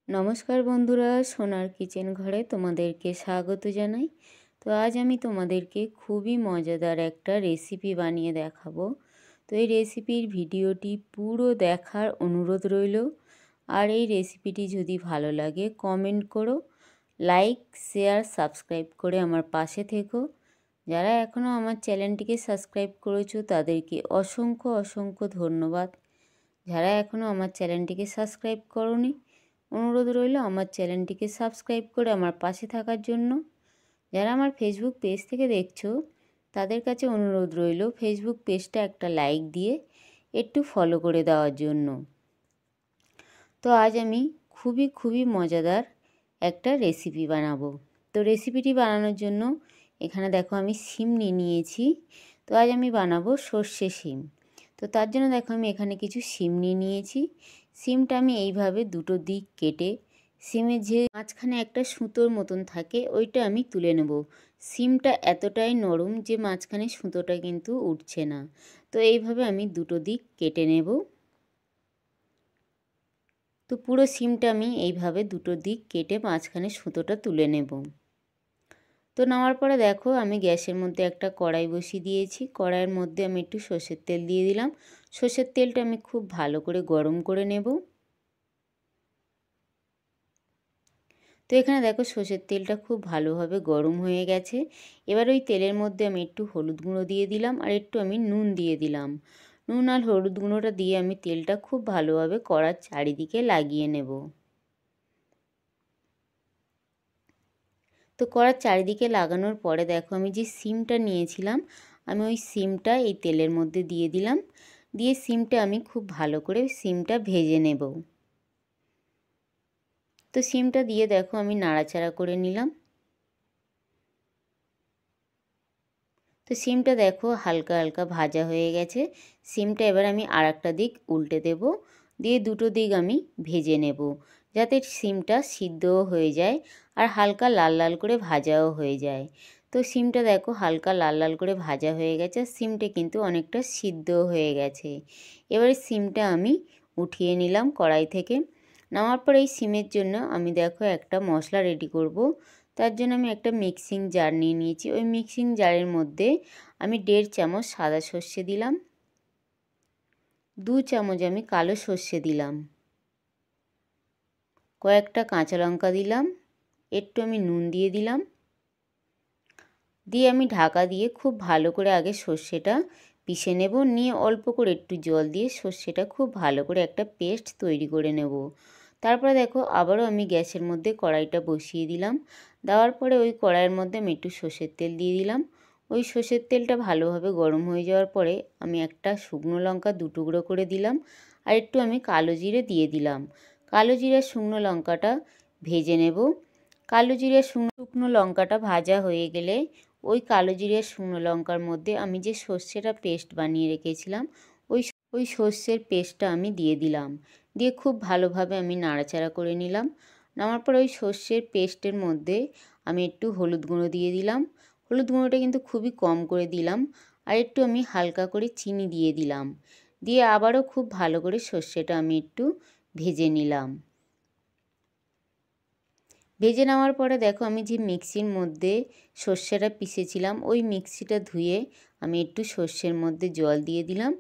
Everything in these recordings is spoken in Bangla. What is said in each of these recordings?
নমস্কার বন্ধুরা, সোনার কিচেন ঘরে তোমাদেরকে স্বাগত জানাই। তো আজ আমি তোমাদেরকে খুবই মজাদার একটা রেসিপি বানিয়ে দেখাবো। তো এই রেসিপির ভিডিওটি পুরো দেখার অনুরোধ রইল। আর এই রেসিপিটি যদি ভালো লাগে কমেন্ট করো, লাইক শেয়ার সাবস্ক্রাইব করে আমার পাশে থেকো। যারা এখনও আমার চ্যানেলটিকে সাবস্ক্রাইব করেছো তাদেরকে অসংখ্য অসংখ্য ধন্যবাদ। যারা এখনও আমার চ্যানেলটিকে সাবস্ক্রাইব করোনি, অনুরোধ রইল আমার চ্যানেলটিকে সাবস্ক্রাইব করে আমার পাশে থাকার জন্য। যারা আমার ফেসবুক পেজ থেকে দেখছো তাদের কাছে অনুরোধ রইল ফেসবুক পেজটা একটা লাইক দিয়ে একটু ফলো করে দেওয়ার জন্য। তো আজ আমি খুবই মজাদার একটা রেসিপি বানাবো। তো রেসিপিটি বানানোর জন্য এখানে দেখো আমি শিম নিয়েছি। তো আজ আমি বানাবো সর্ষে শিম। তো তার জন্য দেখো আমি এখানে কিছু শিম নিয়েছি। শিমটা আমি এইভাবে দুটো দিক কেটে শিমের যে মাঝখানে একটা সুতোর মতন থাকে ওইটা আমি তুলে নেব। শিমটা এতটাই নরম যে মাঝখানে সুতোটা কিন্তু উঠছে না। তো এইভাবে আমি দুটো দিক কেটে নেব। তো পুরো শিমটা আমি এইভাবে দুটো দিক কেটে মাঝখানে সুতোটা তুলে নেব। তো নেওয়ার পরে দেখো আমি গ্যাসের মধ্যে একটা কড়াই বসিয়ে দিয়েছি। কড়াইয়ের মধ্যে আমি একটু সর্ষের তেল দিয়ে দিলাম। সর্ষের তেলটা আমি খুব ভালো করে গরম করে নেব। তো এখানে দেখো সর্ষের তেলটা খুব ভালোভাবে গরম হয়ে গেছে। এবার ওই তেলের মধ্যে আমি একটু হলুদ গুঁড়ো দিয়ে দিলাম আর একটু আমি নুন দিয়ে দিলাম। নুন আর হলুদ গুঁড়োটা দিয়ে আমি তেলটা খুব ভালোভাবে কড়ার চারিদিকে লাগিয়ে নেব। তো কড়ার চারিদিকে লাগানোর পরে দেখো আমি যে শিমটা নিয়েছিলাম আমি ওই শিমটা এই তেলের মধ্যে দিয়ে দিলাম। দিয়ে শিমটা আমি খুব ভালো করে শিমটা ভেজে নেব। তো শিমটা দিয়ে দেখো আমি নাড়াচাড়া করে নিলাম। তো শিমটা দেখো হালকা হালকা ভাজা হয়ে গেছে। শিমটা এবার আমি আর একটা দিক উল্টে দেব, দিয়ে দুটো দিক আমি ভেজে নেব যাতে শিমটা সিদ্ধও হয়ে যায় আর হালকা লাল লাল করে ভাজাও হয়ে যায়। তো শিমটা দেখো হালকা লাল লাল করে ভাজা হয়ে গেছে, শিমটা কিন্তু অনেকটা সিদ্ধও হয়ে গেছে। এবারে শিমটা আমি উঠিয়ে নিলাম কড়াই থেকে। নামার পর এই শিমের জন্য আমি দেখো একটা মশলা রেডি করব। তার জন্য আমি একটা মিক্সিং জার নিয়েছি। ওই মিক্সিং জারের মধ্যে আমি 1.5 চামচ সাদা সর্ষে দিলাম, 2 চামচ আমি কালো সর্ষে দিলাম, কয়েকটা কাঁচা লঙ্কা দিলাম, একটু আমি নুন দিয়ে দিলাম। দিয়ে আমি ঢাকা দিয়ে খুব ভালো করে আগে সর্ষেটা পিষে নেব। নিয়ে অল্প করে একটু জল দিয়ে সর্ষেটা খুব ভালো করে একটা পেস্ট তৈরি করে নেব। তারপরে দেখো আবারও আমি গ্যাসের মধ্যে কড়াইটা বসিয়ে দিলাম। দেওয়ার পরে ওই কড়াইয়ের মধ্যে আমি একটু সর্ষের তেল দিয়ে দিলাম। ওই সর্ষের তেলটা ভালোভাবে গরম হয়ে যাওয়ার পরে আমি একটা শুকনো লঙ্কা 2 টুকরো করে দিলাম আর একটু আমি কালো জিরে দিয়ে দিলাম। কালো জিরে শুকনো লঙ্কাটা ভেজে নেব। কালো জিরে শুকনো লঙ্কাটা ভাজা হয়ে গেলে ওই কালো জিরে শুকনো লঙ্কার মধ্যে আমি যে সর্ষেটা পেস্ট বানিয়ে রেখেছিলাম ওই সর্ষের পেস্টটা আমি দিয়ে দিলাম। দিয়ে খুব ভালোভাবে আমি নাড়াচাড়া করে নিলাম। নামার পর ওই সর্ষের পেস্টের মধ্যে আমি একটু হলুদ গুঁড়ো দিয়ে দিলাম। হলুদ গুঁড়োটা কিন্তু খুবই কম করে দিলাম। আর একটু আমি হালকা করে চিনি দিয়ে দিলাম। দিয়ে আবারও খুব ভালো করে সর্ষেটা আমি একটু ভেজে নিলাম। ভেজে নেওয়ার পরে দেখো আমি যে মিক্সির মধ্যে সর্ষেটা পিষেছিলাম ওই মিক্সিটা ধুয়ে আমি একটু সর্ষের মধ্যে জল দিয়ে দিলাম।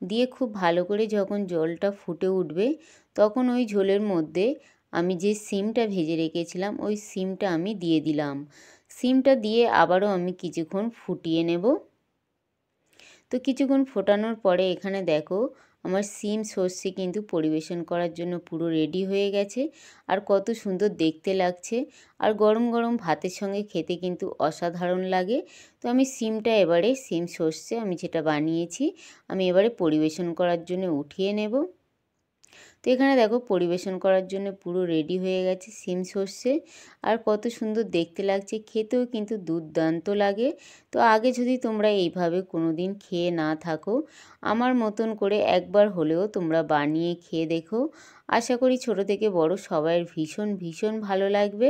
দিয়ে খুব ভালো করে যখন জলটা ফুটে উঠবে তখন ওই ঝোলের মধ্যে আমি যে শিমটা ভেজে রেখেছিলাম ওই শিমটা আমি দিয়ে দিলাম। শিমটা দিয়ে আবারও আমি কিছুক্ষণ ফুটিয়ে নেব। তো কিছুক্ষণ ফোটানোর পরে এখানে দেখো আমার শিম সর্ষে কিন্তু পরিবেশন করার জন্য পুরো রেডি হয়ে গেছে। আর কত সুন্দর দেখতে লাগছে, আর গরম গরম ভাতের সঙ্গে খেতে কিন্তু অসাধারণ লাগে। তো আমি শিমটা এবারে শিম সর্ষে আমি যেটা বানিয়েছি আমি এবারে পরিবেশন করার জন্য উঠিয়ে নেব। তো এখানে দেখো পরিবেশন করার জন্য পুরো রেডি হয়ে গেছে শিম সর্ষে। আর কত সুন্দর দেখতে লাগছে, খেতেও কিন্তু দুর্দান্ত লাগে। তো আগে যদি তোমরা এইভাবে কোনো দিন খেয়ে না থাকো আমার মতন করে একবার হলেও তোমরা বানিয়ে খেয়ে দেখো। আশা করি ছোট থেকে বড় সবাই ভীষণ ভালো লাগবে।